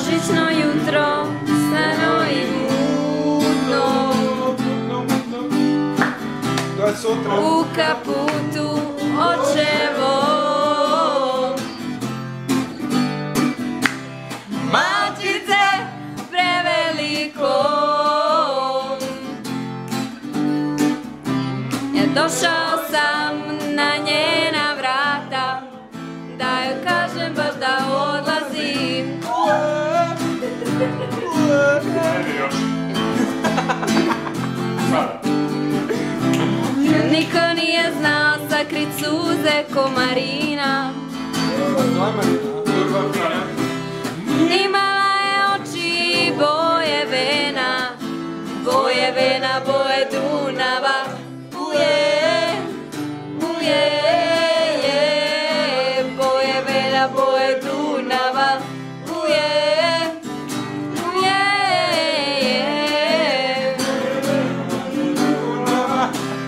Božićno jutro, stano i mutno, u kaputu očevo. Malčice preveliko, ja došao sam na njena vrata, da joj kažem baš da odlazim. Niko nije znao sakrit suze ko Marina, imala je oči i boje vena, boje Dunava. Boje Dunava,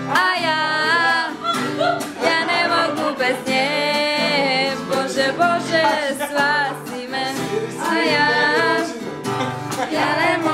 a ja ne mogu bez nje, Bože, spasi me, a ja ne mogu.